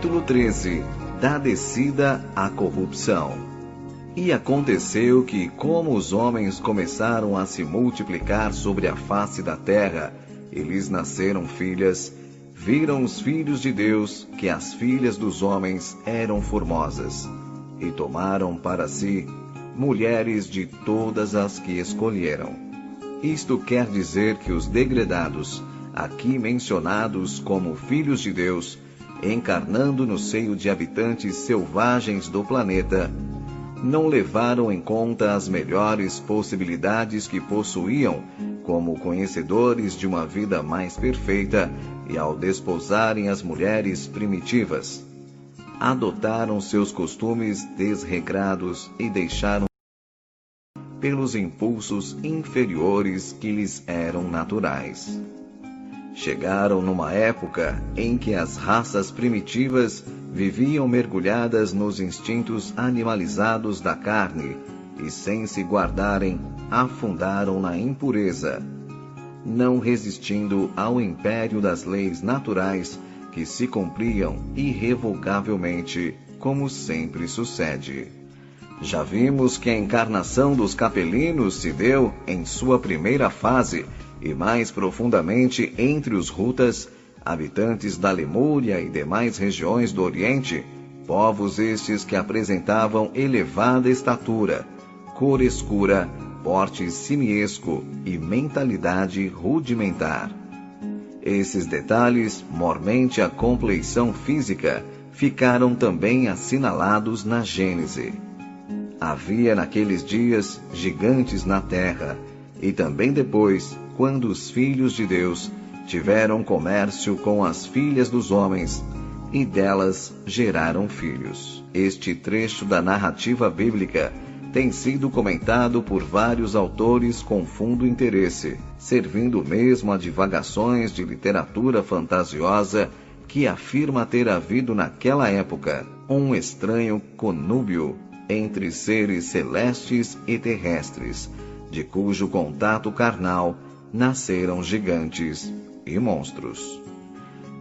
Capítulo 13. Da descida à corrupção. E aconteceu que, como os homens começaram a se multiplicar sobre a face da terra, e lhes nasceram filhas, viram os filhos de Deus que as filhas dos homens eram formosas, e tomaram para si mulheres de todas as que escolheram. Isto quer dizer que os degredados, aqui mencionados como filhos de Deus, encarnando no seio de habitantes selvagens do planeta, não levaram em conta as melhores possibilidades que possuíam como conhecedores de uma vida mais perfeita, e ao desposarem as mulheres primitivas, adotaram seus costumes desregrados e deixaram pelos impulsos inferiores que lhes eram naturais. Chegaram numa época em que as raças primitivas viviam mergulhadas nos instintos animalizados da carne e, sem se guardarem, afundaram na impureza, não resistindo ao império das leis naturais que se cumpriam irrevogavelmente, como sempre sucede. Já vimos que a encarnação dos capelinos se deu em sua primeira fase e mais profundamente entre os Rutas, habitantes da Lemúria e demais regiões do Oriente, povos estes que apresentavam elevada estatura, cor escura, porte simiesco e mentalidade rudimentar. Esses detalhes, mormente a compleição física, ficaram também assinalados na Gênese. Havia naqueles dias gigantes na terra, e também depois, quando os filhos de Deus tiveram comércio com as filhas dos homens, e delas geraram filhos. Este trecho da narrativa bíblica tem sido comentado por vários autores com fundo interesse, servindo mesmo a divagações de literatura fantasiosa que afirma ter havido naquela época um estranho conúbio entre seres celestes e terrestres, de cujo contato carnal nasceram gigantes e monstros.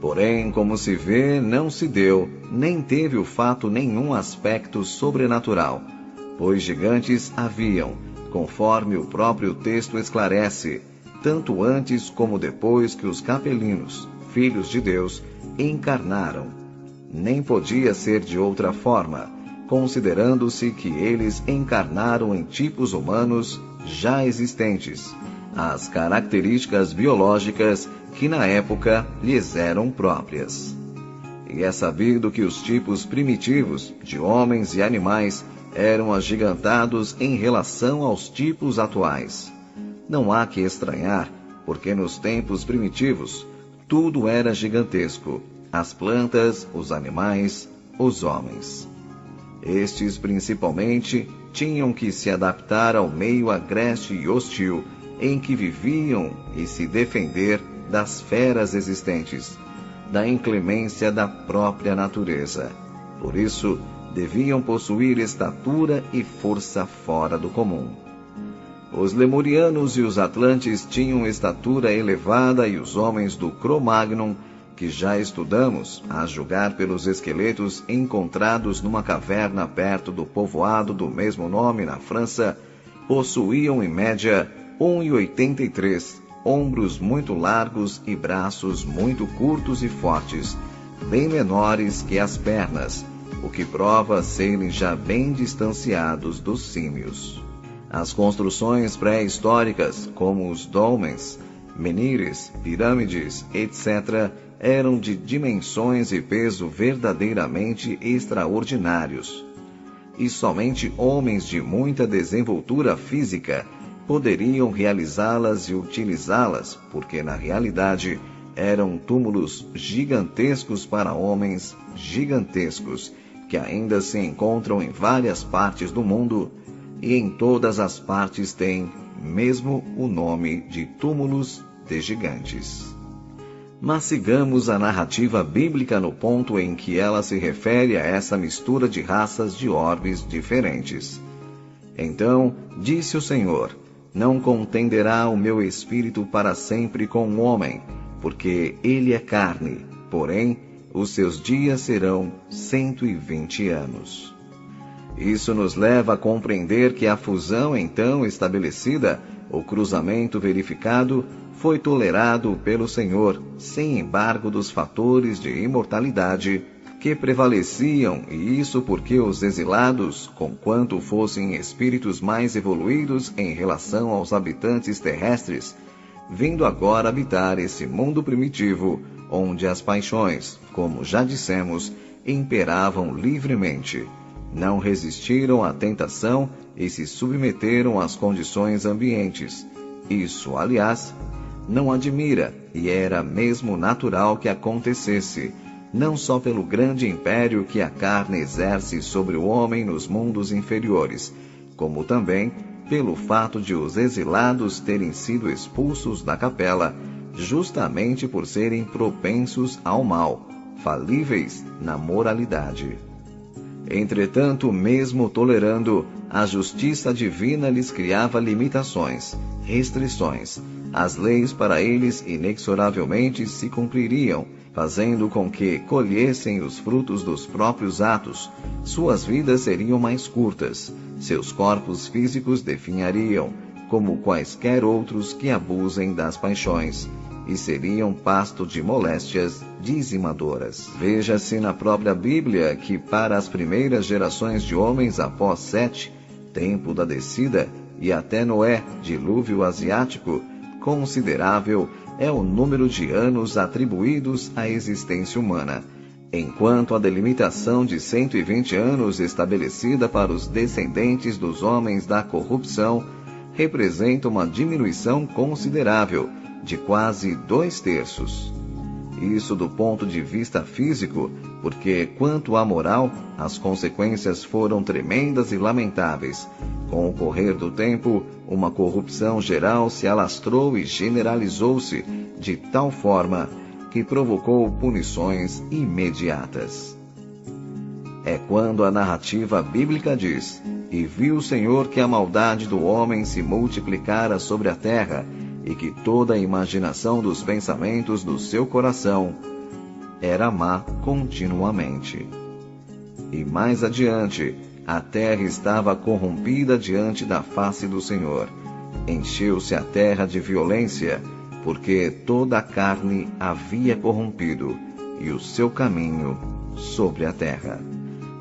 Porém, como se vê, não se deu, nem teve o fato nenhum aspecto sobrenatural, pois gigantes haviam, conforme o próprio texto esclarece, tanto antes como depois que os capelinos, filhos de Deus, encarnaram. Nem podia ser de outra forma, considerando-se que eles encarnaram em tipos humanos já existentes, as características biológicas que na época lhes eram próprias. E é sabido que os tipos primitivos de homens e animais eram agigantados em relação aos tipos atuais. Não há que estranhar, porque nos tempos primitivos tudo era gigantesco: as plantas, os animais, os homens. Estes, principalmente, tinham que se adaptar ao meio agreste e hostil em que viviam e se defender das feras existentes, da inclemência da própria natureza. Por isso, deviam possuir estatura e força fora do comum. Os lemurianos e os atlantes tinham estatura elevada, e os homens do Cro-Magnon, que já estudamos, a julgar pelos esqueletos encontrados numa caverna perto do povoado do mesmo nome na França, possuíam em média 1,83, ombros muito largos e braços muito curtos e fortes, bem menores que as pernas, o que prova serem já bem distanciados dos símios. As construções pré-históricas, como os dolmens, menires, pirâmides, etc., eram de dimensões e peso verdadeiramente extraordinários. E somente homens de muita desenvoltura física poderiam realizá-las e utilizá-las, porque na realidade eram túmulos gigantescos para homens gigantescos, que ainda se encontram em várias partes do mundo, e em todas as partes têm mesmo o nome de túmulos de gigantes. Mas sigamos a narrativa bíblica no ponto em que ela se refere a essa mistura de raças de orbes diferentes. Então disse o Senhor: não contenderá o meu espírito para sempre com o homem, porque ele é carne, porém os seus dias serão 120 anos. Isso nos leva a compreender que a fusão então estabelecida, o cruzamento verificado, foi tolerado pelo Senhor, sem embargo dos fatores de imortalidade que prevaleciam, e isso porque os exilados, conquanto fossem espíritos mais evoluídos em relação aos habitantes terrestres, vindo agora habitar esse mundo primitivo, onde as paixões, como já dissemos, imperavam livremente, não resistiram à tentação e se submeteram às condições ambientes. Isso, aliás, não admira, e era mesmo natural que acontecesse, não só pelo grande império que a carne exerce sobre o homem nos mundos inferiores, como também pelo fato de os exilados terem sido expulsos da capela, justamente por serem propensos ao mal, falíveis na moralidade. Entretanto, mesmo tolerando, a justiça divina lhes criava limitações, restrições. As leis para eles inexoravelmente se cumpririam, fazendo com que colhessem os frutos dos próprios atos. Suas vidas seriam mais curtas, seus corpos físicos definhariam, como quaisquer outros que abusem das paixões, e seriam pasto de moléstias dizimadoras. Veja-se na própria Bíblia que para as primeiras gerações de homens após Sete, tempo da descida, e até Noé, dilúvio asiático, considerável é o número de anos atribuídos à existência humana, enquanto a delimitação de 120 anos estabelecida para os descendentes dos homens da corrupção representa uma diminuição considerável, de quase 2/3. Isso do ponto de vista físico, porque quanto à moral, as consequências foram tremendas e lamentáveis. Com o correr do tempo, uma corrupção geral se alastrou e generalizou-se de tal forma que provocou punições imediatas. É quando a narrativa bíblica diz: "E viu o Senhor que a maldade do homem se multiplicara sobre a terra, e que toda a imaginação dos pensamentos do seu coração era má continuamente." E mais adiante, a terra estava corrompida diante da face do Senhor. Encheu-se a terra de violência, porque toda a carne havia corrompido, e o seu caminho sobre a terra.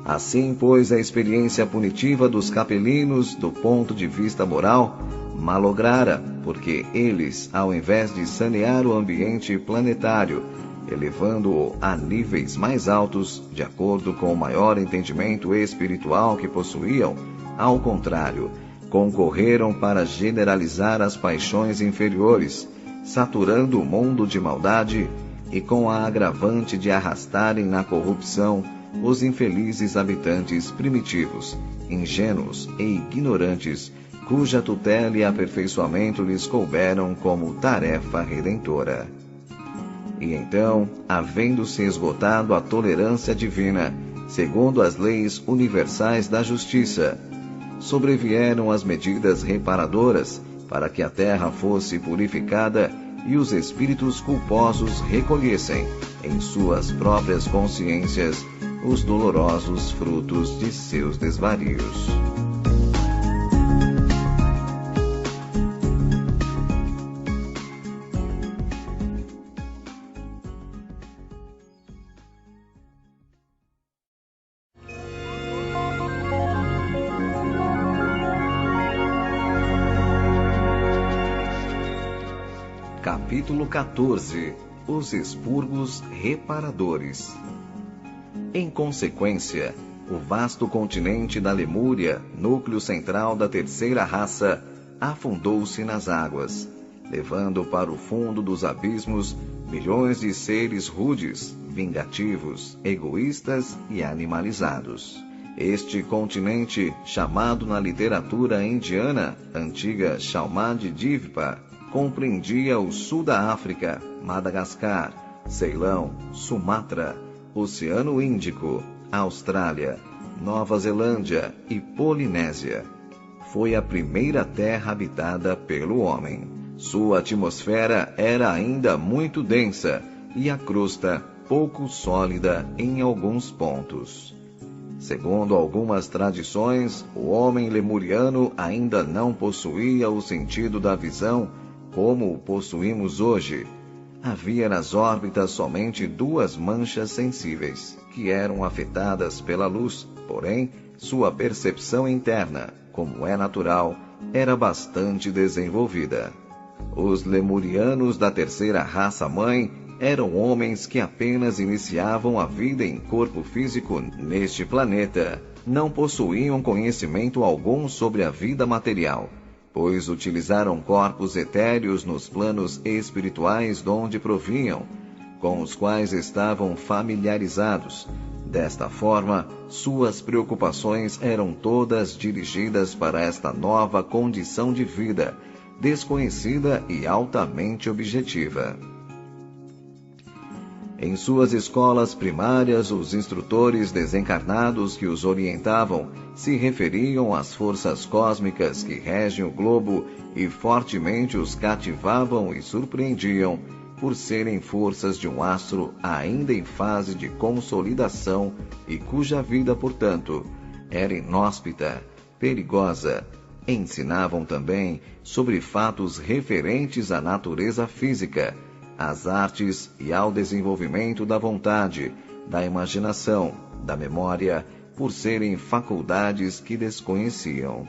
Assim, pois, a experiência punitiva dos capelinos, do ponto de vista moral, malograra, porque eles, ao invés de sanear o ambiente planetário, elevando-o a níveis mais altos, de acordo com o maior entendimento espiritual que possuíam, ao contrário, concorreram para generalizar as paixões inferiores, saturando o mundo de maldade e com a agravante de arrastarem na corrupção os infelizes habitantes primitivos, ingênuos e ignorantes, cuja tutela e aperfeiçoamento lhes couberam como tarefa redentora. E então, havendo-se esgotado a tolerância divina, segundo as leis universais da justiça, sobrevieram as medidas reparadoras para que a terra fosse purificada e os espíritos culposos recolhessem, em suas próprias consciências, os dolorosos frutos de seus desvarios. Capítulo 14. Os expurgos reparadores. Em consequência, o vasto continente da Lemúria, núcleo central da terceira raça, afundou-se nas águas, levando para o fundo dos abismos milhões de seres rudes, vingativos, egoístas e animalizados. Este continente, chamado na literatura indiana, antiga Chalmad-Dvípa, compreendia o sul da África, Madagascar, Ceilão, Sumatra, Oceano Índico, Austrália, Nova Zelândia e Polinésia. Foi a primeira terra habitada pelo homem. Sua atmosfera era ainda muito densa e a crosta pouco sólida em alguns pontos. Segundo algumas tradições, o homem lemuriano ainda não possuía o sentido da visão como o possuímos hoje. Havia nas órbitas somente 2 manchas sensíveis, que eram afetadas pela luz, porém, sua percepção interna, como é natural, era bastante desenvolvida. Os lemurianos da terceira raça-mãe eram homens que apenas iniciavam a vida em corpo físico neste planeta. Não possuíam conhecimento algum sobre a vida material, pois utilizaram corpos etéreos nos planos espirituais de onde provinham, com os quais estavam familiarizados. Desta forma, suas preocupações eram todas dirigidas para esta nova condição de vida, desconhecida e altamente objetiva. Em suas escolas primárias, os instrutores desencarnados que os orientavam se referiam às forças cósmicas que regem o globo e fortemente os cativavam e surpreendiam por serem forças de um astro ainda em fase de consolidação e cuja vida, portanto, era inóspita, perigosa. Ensinavam também sobre fatos referentes à natureza física, às artes e ao desenvolvimento da vontade, da imaginação, da memória, por serem faculdades que desconheciam.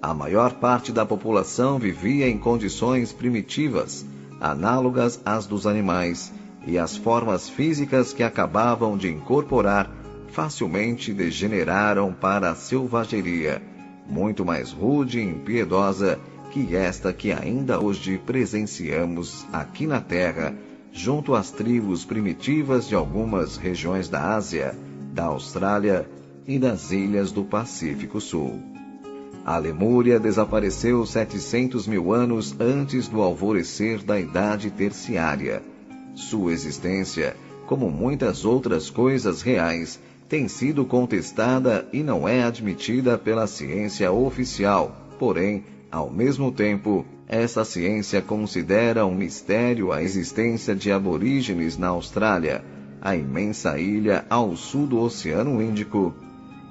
A maior parte da população vivia em condições primitivas, análogas às dos animais, e as formas físicas que acabavam de incorporar facilmente degeneraram para a selvageria, muito mais rude e impiedosa que esta que ainda hoje presenciamos aqui na Terra, junto às tribos primitivas de algumas regiões da Ásia, da Austrália e das ilhas do Pacífico Sul. A Lemúria desapareceu 700 mil anos antes do alvorecer da Idade Terciária. Sua existência, como muitas outras coisas reais, tem sido contestada e não é admitida pela ciência oficial. Porém, ao mesmo tempo, essa ciência considera um mistério a existência de aborígenes na Austrália, a imensa ilha ao sul do Oceano Índico,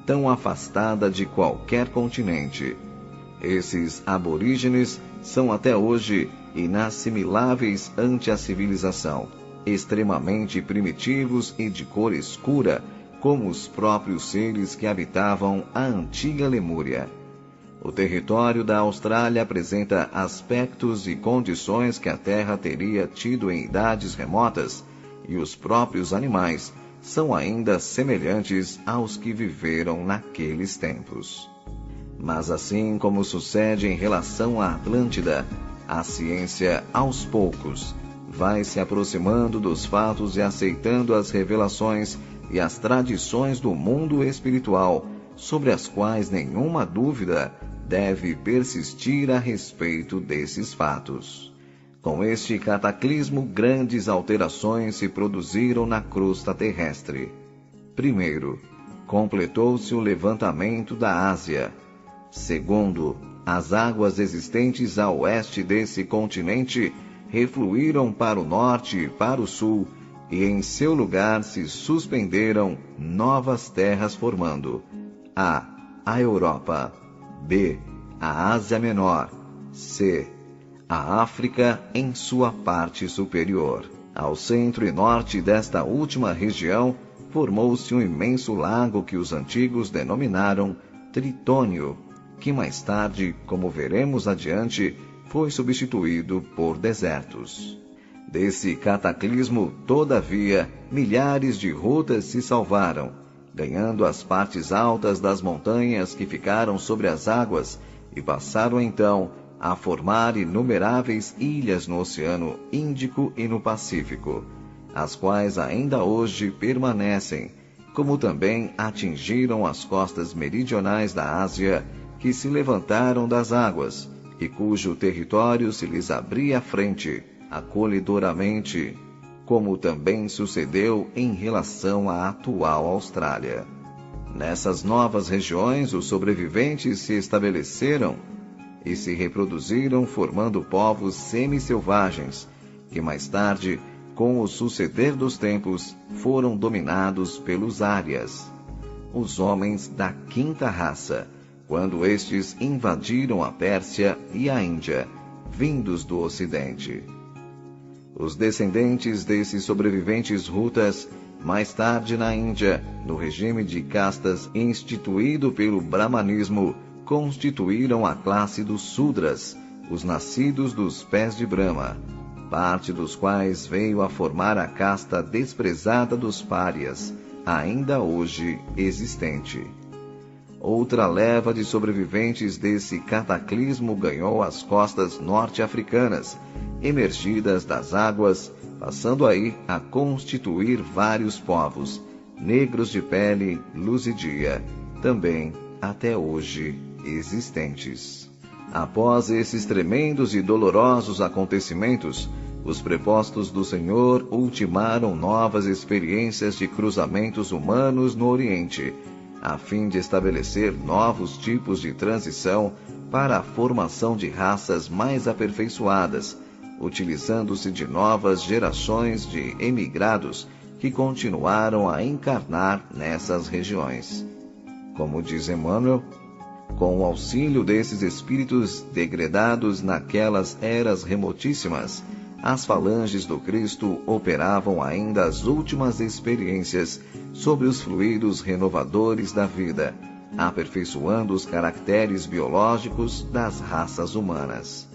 tão afastada de qualquer continente. Esses aborígenes são até hoje inassimiláveis ante a civilização, extremamente primitivos e de cor escura, como os próprios seres que habitavam a antiga Lemúria. O território da Austrália apresenta aspectos e condições que a Terra teria tido em idades remotas, e os próprios animais são ainda semelhantes aos que viveram naqueles tempos. Mas assim como sucede em relação à Atlântida, a ciência, aos poucos, vai se aproximando dos fatos e aceitando as revelações e as tradições do mundo espiritual, sobre as quais nenhuma dúvida deve persistir a respeito desses fatos. Com este cataclismo, grandes alterações se produziram na crosta terrestre. Primeiro, completou-se o levantamento da Ásia. Segundo, as águas existentes a oeste desse continente refluíram para o norte e para o sul, e em seu lugar se suspenderam novas terras, formando a Europa, B, a Ásia Menor, C, a África em sua parte superior. Ao centro e norte desta última região, formou-se um imenso lago que os antigos denominaram Tritônio, que mais tarde, como veremos adiante, foi substituído por desertos. Desse cataclismo, todavia, milhares de rutas se salvaram, ganhando as partes altas das montanhas que ficaram sobre as águas e passaram então a formar inumeráveis ilhas no Oceano Índico e no Pacífico, as quais ainda hoje permanecem, como também atingiram as costas meridionais da Ásia, que se levantaram das águas, e cujo território se lhes abria à frente, acolhedoramente, como também sucedeu em relação à atual Austrália. Nessas novas regiões, os sobreviventes se estabeleceram e se reproduziram, formando povos semi-selvagens, que mais tarde com o suceder dos tempos, foram dominados pelos árias, os homens da quinta raça, quando estes invadiram a Pérsia e a Índia, vindos do Ocidente. Os descendentes desses sobreviventes Hutas, mais tarde na Índia, no regime de castas instituído pelo Brahmanismo, constituíram a classe dos Sudras, os nascidos dos pés de Brahma, parte dos quais veio a formar a casta desprezada dos párias, ainda hoje existente. Outra leva de sobreviventes desse cataclismo ganhou as costas norte-africanas, emergidas das águas, passando aí a constituir vários povos, negros de pele, luz e dia, também até hoje existentes. Após esses tremendos e dolorosos acontecimentos, os prepostos do Senhor ultimaram novas experiências de cruzamentos humanos no Oriente, a fim de estabelecer novos tipos de transição para a formação de raças mais aperfeiçoadas, utilizando-se de novas gerações de emigrados que continuaram a encarnar nessas regiões. Como diz Emmanuel, com o auxílio desses espíritos degredados naquelas eras remotíssimas, as falanges do Cristo operavam ainda as últimas experiências sobre os fluidos renovadores da vida, aperfeiçoando os caracteres biológicos das raças humanas.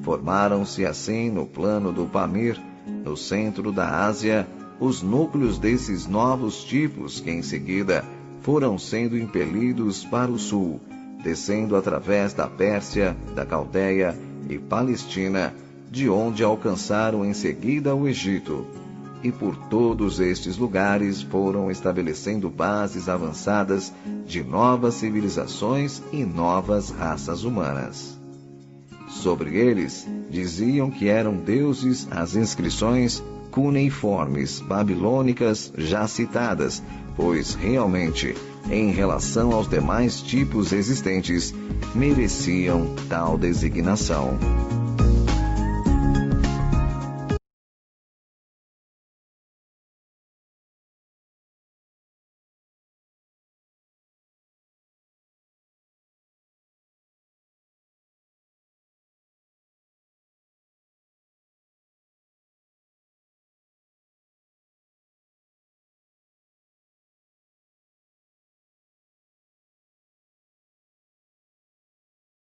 Formaram-se assim no plano do Pamir, no centro da Ásia, os núcleos desses novos tipos que em seguida foram sendo impelidos para o sul, descendo através da Pérsia, da Caldeia e Palestina, de onde alcançaram em seguida o Egito, e por todos estes lugares foram estabelecendo bases avançadas de novas civilizações e novas raças humanas. Sobre eles, diziam que eram deuses as inscrições cuneiformes babilônicas já citadas, pois realmente, em relação aos demais tipos existentes, mereciam tal designação.